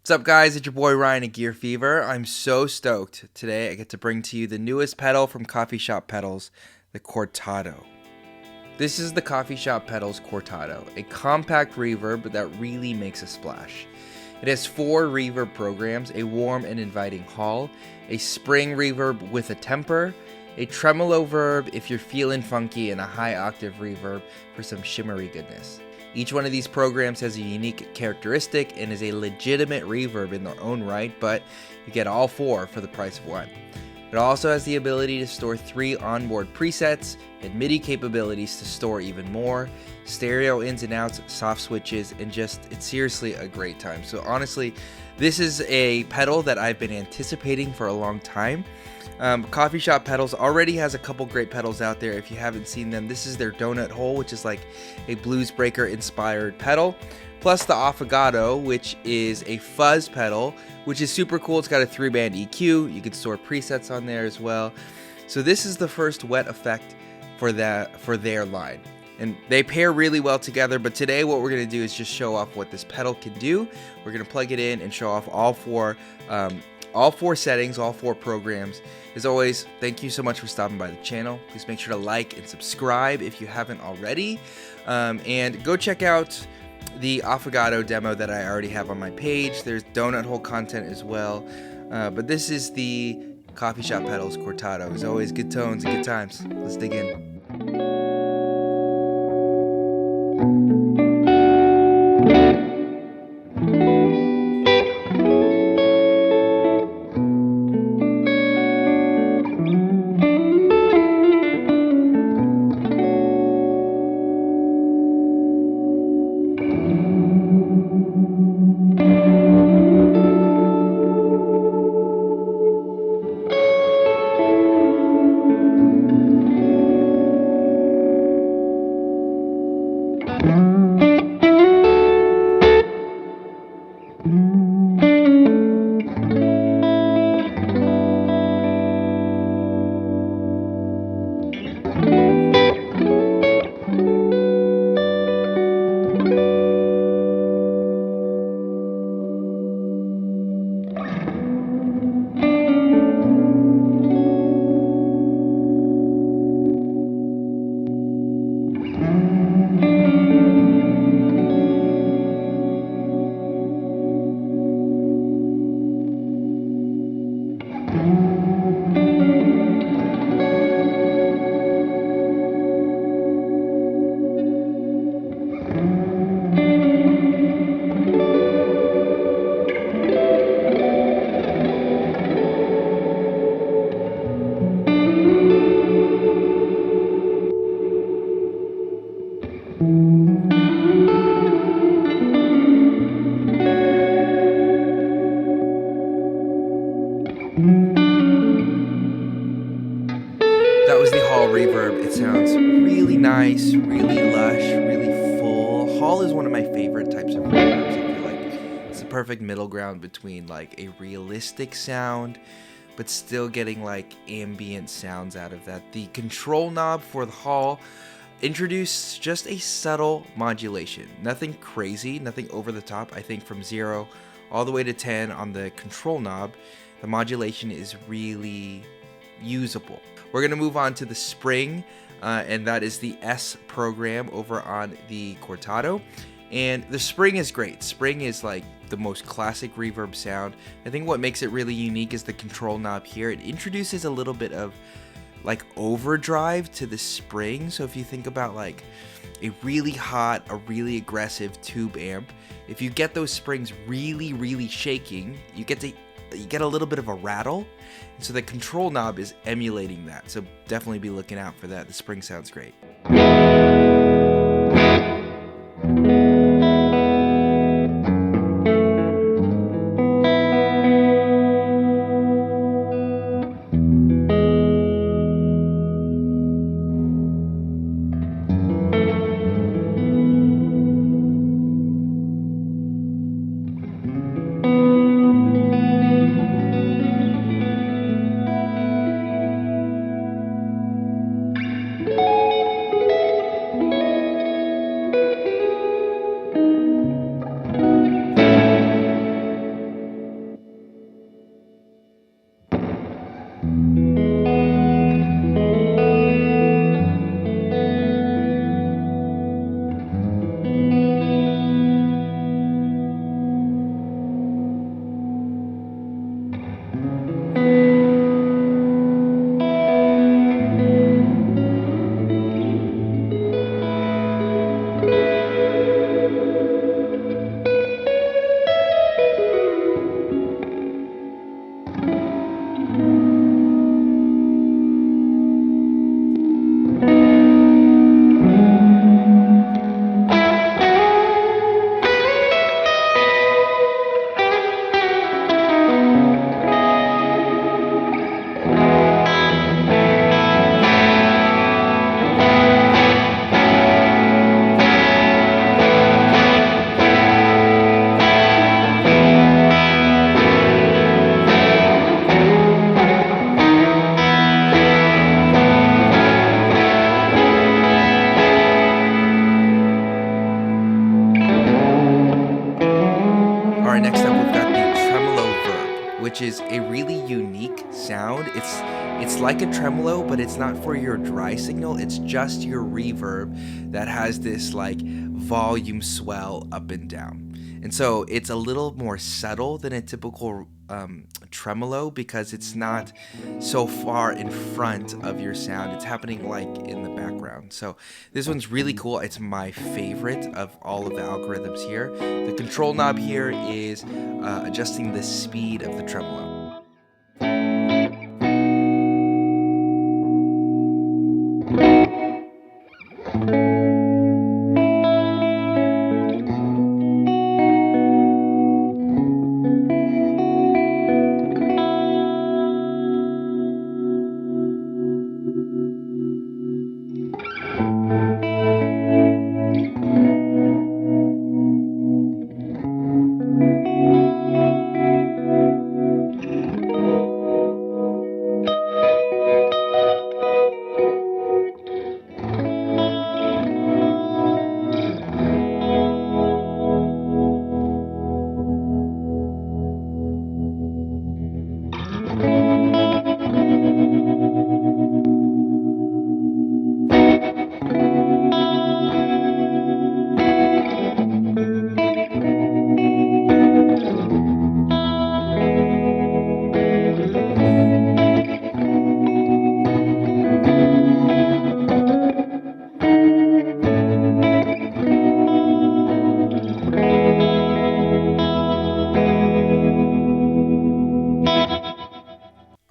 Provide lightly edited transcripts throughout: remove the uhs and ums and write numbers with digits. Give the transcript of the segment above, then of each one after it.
What's up, guys? It's your boy Ryan at Gear Fever. I'm so stoked. Today I get to bring to you the newest pedal from Coffee Shop Pedals, the Cortado. This is the Coffee Shop Pedals Cortado, a compact reverb that really makes a splash. It has 4 reverb programs, a warm and inviting hall, a spring reverb with a temper, a Tremoloverb if you're feeling funky, and a high octave reverb for some shimmery goodness. Each one of these programs has a unique characteristic and is a legitimate reverb in their own right, but you get all 4 for the price of one. It also has the ability to store 3 onboard presets and MIDI capabilities to store even more, stereo ins and outs, soft switches, and it's seriously a great time. So honestly, this is a pedal that I've been anticipating for a long time. Coffee Shop Pedals already has a couple great pedals out there. If you haven't seen them, this is their donut hole, which is like a blues breaker inspired pedal, plus the Affogato, which is a fuzz pedal, which is super cool. It's got a 3-band EQ. You can store presets on there as well. So this is the first wet effect for their line, and they pair really well together. But today what we're going to do is just show off what this pedal can do. We're going to plug it in and show off all 4 settings, all 4 programs. As always, thank you so much for stopping by the channel. Please make sure to like and subscribe if you haven't already, and go check out the Affogato demo that I already have on my page. There's donut hole content as well, but this is the Coffee Shop Pedals Cortado. As always, good tones and good times. Let's dig in. That was the hall reverb. It sounds really nice, really lush, really full. Hall is one of my favorite types of reverbs. I feel like it's the perfect middle ground between like a realistic sound, but still getting like ambient sounds out of that. The control knob for the hall introduced just a subtle modulation. Nothing crazy, nothing over the top. I think from 0 all the way to 10 on the control knob, the modulation is really usable. We're going to move on to the spring, and that is the S program over on the Cortado. And the spring is great. Spring is like the most classic reverb sound. I think what makes it really unique is the control knob here. It introduces a little bit of like overdrive to the spring. So if you think about like a really hot, a really aggressive tube amp, if you get those springs really shaking, you get a little bit of a rattle. And so the control knob is emulating that. So definitely be looking out for that. The spring sounds great. next up we've got the Tremoloverb, which is a really unique sound. It's like a tremolo, but it's not for your dry signal. It's just your reverb that has this like volume swell up and down. And so it's a little more subtle than a typical tremolo because it's not so far in front of your sound. It's happening like in the background. So this one's really cool. It's my favorite of all of the algorithms here. The control knob here is adjusting the speed of the tremolo.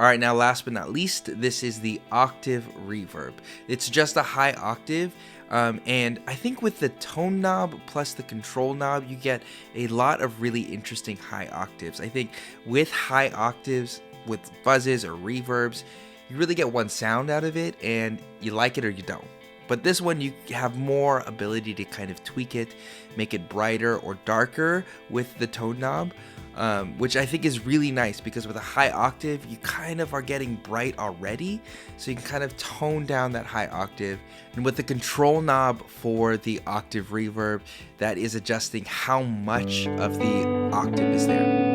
Alright, now last but not least, this is the Octave Reverb. It's just a high octave, and I think with the tone knob plus the control knob, you get a lot of really interesting high octaves. I think with high octaves, with buzzes or reverbs, you really get one sound out of it, and you like it or you don't. But this one, you have more ability to kind of tweak it, make it brighter or darker with the tone knob, which I think is really nice because with a high octave, you kind of are getting bright already, so you can kind of tone down that high octave. And with the control knob for the Octave Reverb, that is adjusting how much of the octave is there.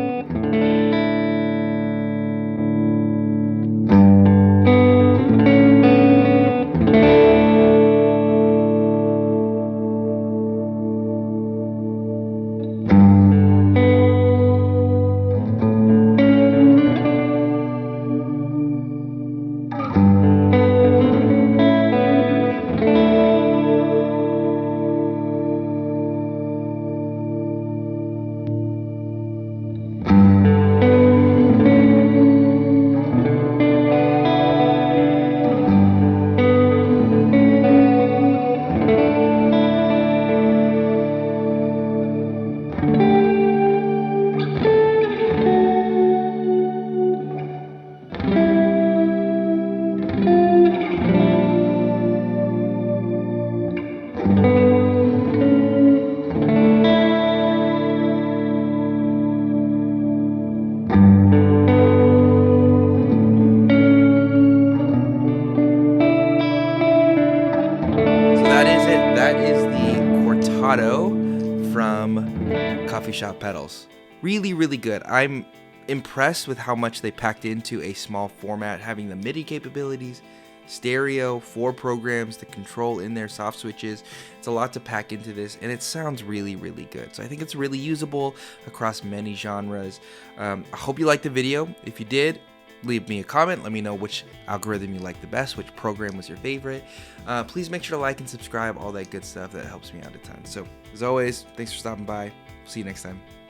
From Coffee Shop Pedals. Really, really good. I'm impressed with how much they packed into a small format, having the MIDI capabilities, stereo, 4 programs, the control in there, soft switches. It's a lot to pack into this, and it sounds really, really good. So I think it's really usable across many genres. I hope you liked the video. If you did, leave me a comment. Let me know which algorithm you like the best, which program was your favorite. Please make sure to like and subscribe, all that good stuff. That helps me out a ton. So as always, thanks for stopping by. See you next time.